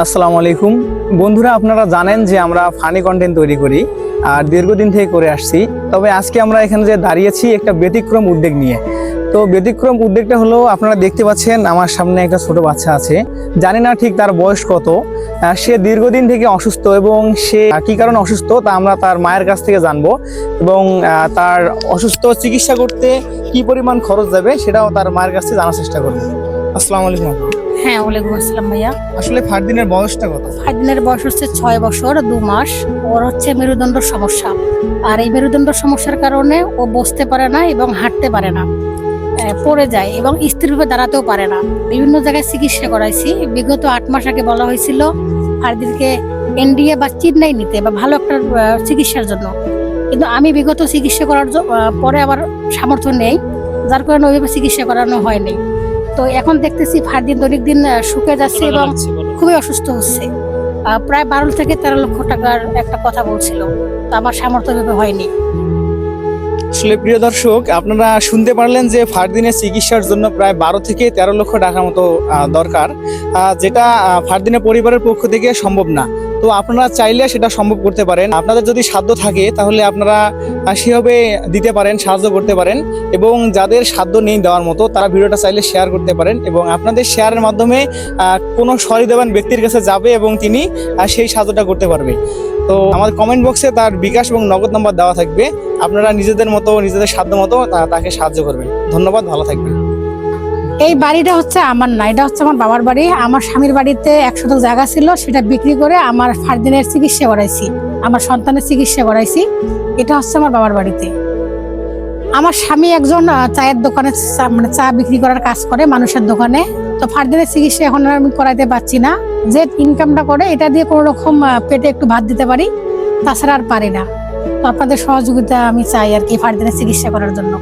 আসসালামু আলাইকুম বন্ধুরা, আপনারা জানেন যে আমরা ফানি কন্টেন্ট তৈরি করি আর দীর্ঘদিন থেকে করে আসছি। তবে আজকে আমরা এখানে যে দাঁড়িয়েছি একটা ব্যতিক্রম উদ্যোগ নিয়ে। তো ব্যতিক্রম উদ্যোগটা হলো, আপনারা দেখতে পাচ্ছেন আমার সামনে একটা ছোট বাচ্চা আছে, জানি না ঠিক তার বয়স কত। সে দীর্ঘদিন থেকে অসুস্থ এবং সে কী কারণে অসুস্থ তা আমরা তার মায়ের কাছ থেকে জানবো, এবং তার অসুস্থ চিকিৎসা করতে কি পরিমাণ খরচ যাবে সেটাও তার মায়ের কাছ থেকে জানার চেষ্টা করবো। আসসালামু আলাইকুম। হ্যাঁ, ওয়ালাইকুম আসসালাম ভাইয়া। আসলে ফারদিনের বয়সটা কত? ফারদিনের বয়স হচ্ছে 6 বছর 2 মাস। ওর হচ্ছে মেরুদণ্ড সমস্যা, আর এই মেরুদণ্ড সমস্যার কারণে ও বসতে পারে না এবং হাঁটতে পারে না, পড়ে যায় এবং স্থিরভাবে দাঁড়াতেও পারে না। বিভিন্ন জায়গায় চিকিৎসা করাইছি। বিগত 8 মাস আগে বলা হয়েছিল ফারদিনকে ইন্ডিয়া বা চেন্নাই নিতে বা ভালো একটা চিকিৎসার জন্য, কিন্তু আমি বিগত চিকিৎসা করার পরে আবার সামর্থ্য নেই, যার কারণে ওইভাবে চিকিৎসা করানো হয়নি। তো এখন দেখতেছি ফারদিন দৈনিক দিন শুকিয়ে যাচ্ছে এবং খুবই অসুস্থ হচ্ছে। প্রায় 12 থেকে 13 লক্ষ টাকার একটা কথা বলছিল, তো আমার সামর্থ্য ভেবে হয়নি। আসলে প্রিয় দর্শক, আপনারা শুনতে পারলেন যে ফারদিনের চিকিৎসার জন্য প্রায় 12 থেকে 13 লক্ষ টাকার মতো দরকার, যেটা ফারদিনের পরিবারের পক্ষ থেকে সম্ভব না। তো আপনারা চাইলে সেটা সম্ভব করতে পারেন। আপনাদের যদি সাধ্য থাকে তাহলে আপনারা সেভাবে দিতে পারেন, সাহায্য করতে পারেন, এবং যাদের সাধ্য নেই দেওয়ার মতো তারা ভিডিওটা চাইলে শেয়ার করতে পারেন, এবং আপনাদের শেয়ারের মাধ্যমে কোনো সহৃদয়বান ব্যক্তির কাছে যাবে এবং তিনি সেই সাহায্যটা করতে পারবে। তো আমার কমেন্ট বক্সে তার বিকাশ এবং নগদ নাম্বার দেওয়া থাকবে, আপনারা নিজেদের মতো নিজেদের সাধ্য মতো তাকে সাহায্য করবেন। ধন্যবাদ, ভালো থাকবেন। এই বাড়িটা হচ্ছে আমার না, এটা হচ্ছে আমার বাবার বাড়ি। আমার স্বামীর বাড়িতে 1 শতক জায়গা ছিল, সেটা বিক্রি করে আমার ফারদিনের চিকিৎসা করাইছি, আমার সন্তানের চিকিৎসা করাইছি। এটা হচ্ছে আমার বাবার বাড়িতে। আমার স্বামী একজন চায়ের দোকানে মানে চা বিক্রি করার কাজ করে মানুষের দোকানে। তো ফারদিনের চিকিৎসা এখন আর আমি করাইতে পারছি না। যে ইনকামটা করে এটা দিয়ে কোনো রকম পেটে একটু ভাত দিতে পারি, তাছাড়া আর পারি না। তো আপনাদের সহযোগিতা আমি চাই আর কি ফারদিনের চিকিৎসা করার জন্য।